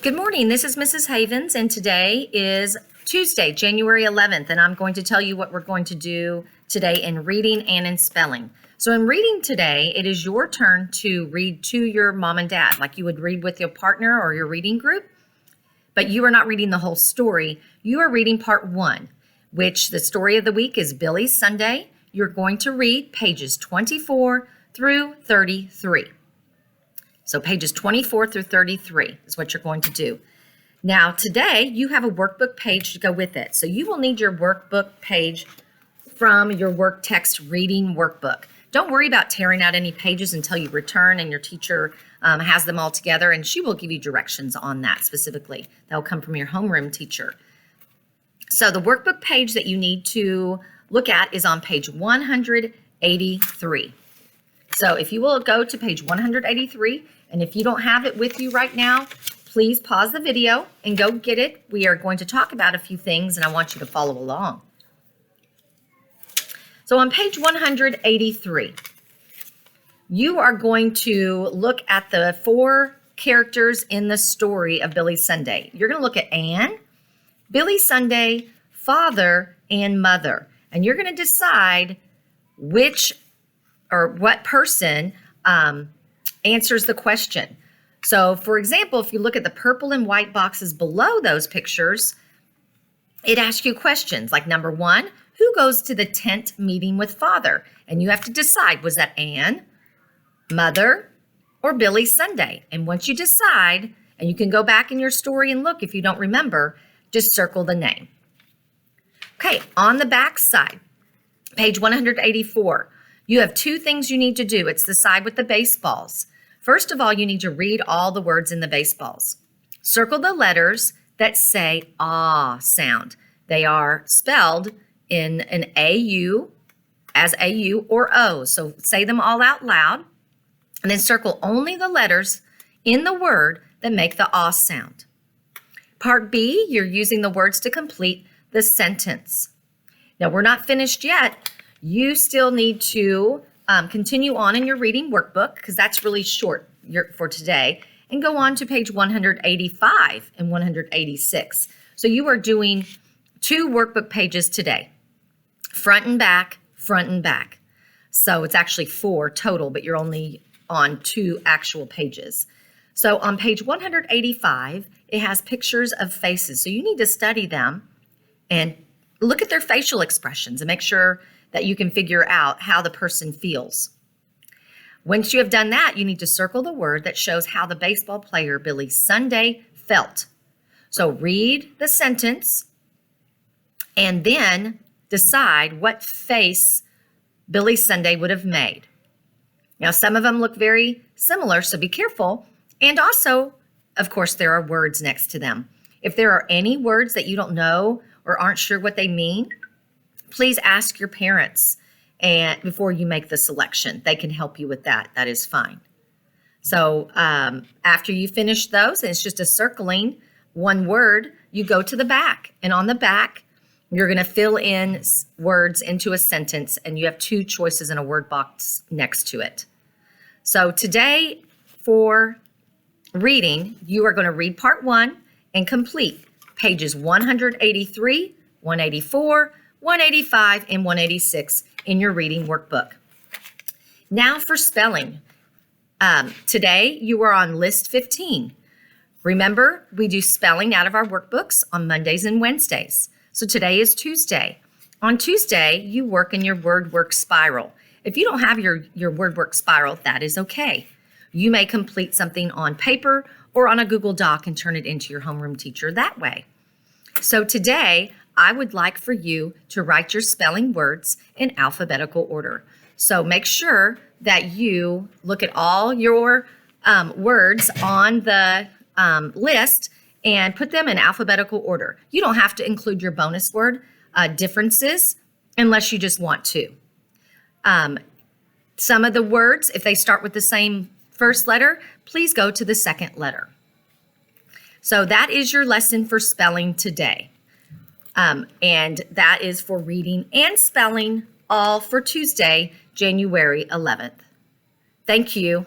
Good morning, this is Mrs. Havens, and today is Tuesday, January 11th, and I'm going to tell you what we're going to do today in reading and in spelling. So in reading today, it is your turn to read to your mom and dad, like you would read with your partner or your reading group, but you are not reading the whole story. You are reading part one, which the story of the week is Billy's Sunday. You're going to read pages 24 through 33. So pages 24 through 33 is what you're going to do. Now today you have a workbook page to go with it. So you will need your workbook page from your work text reading workbook. Don't worry about tearing out any pages until you return and your teacher has them all together, and she will give you directions on that specifically. That will come from your homeroom teacher. So the workbook page that you need to look at is on page 183. So if you will go to page 183, and if you don't have it with you right now, please pause the video and go get it. We are going to talk about a few things, and I want you to follow along. So on page 183, you are going to look at the four characters in the story of Billy's Sunday. You're going to look at Anne, Billy's Sunday, father, and mother. And you're going to decide which or what person answers the question. So for example, if you look at the purple and white boxes below those pictures, it asks you questions like number one, who goes to the tent meeting with father? And you have to decide, was that Anne, mother, or Billy's Sunday? And once you decide, and you can go back in your story and look if you don't remember, just circle the name. Okay, on the back side, page 184, you have two things you need to do. It's the side with the baseballs. First of all, you need to read all the words in the baseballs. Circle the letters that say ah sound. They are spelled in an AU, as AU or O. So say them all out loud, and then circle only the letters in the word that make the ah sound. Part B, you're using the words to complete the sentence. Now, we're not finished yet. You still need to continue on in your reading workbook because that's really short for today, and go on to page 185 and 186. So you are doing two workbook pages today, front and back, front and back. So it's actually four total, but you're only on two actual pages. So on page 185, it has pictures of faces. So you need to study them and look at their facial expressions and make sure that you can figure out how the person feels. Once you have done that, you need to circle the word that shows how the baseball player Billy Sunday felt. So read the sentence and then decide what face Billy Sunday would have made. Now, some of them look very similar, so be careful. And also, of course, there are words next to them. If there are any words that you don't know or aren't sure what they mean, please ask your parents and before you make the selection. They can help you with that. That is fine. So after you finish those, and it's just a circling one word, you go to the back. And on the back, you're going to fill in words into a sentence, and you have two choices in a word box next to it. So today for reading, you are going to read part one and complete pages 183, 184, 185, and 186 in your reading workbook. Now for spelling. Today you are on list 15. Remember, we do spelling out of our workbooks on Mondays and Wednesdays. So today is Tuesday. On Tuesday, you work in your word work spiral. If you don't have your word work spiral, that is okay. You may complete something on paper or on a Google Doc and turn it into your homeroom teacher that way. So today, I would like for you to write your spelling words in alphabetical order. So make sure that you look at all your words on the list and put them in alphabetical order. You don't have to include your bonus word differences unless you just want to. Some of the words, if they start with the same first letter, please go to the second letter. So that is your lesson for spelling today. And that is for reading and spelling, all for Tuesday, January 11th. Thank you.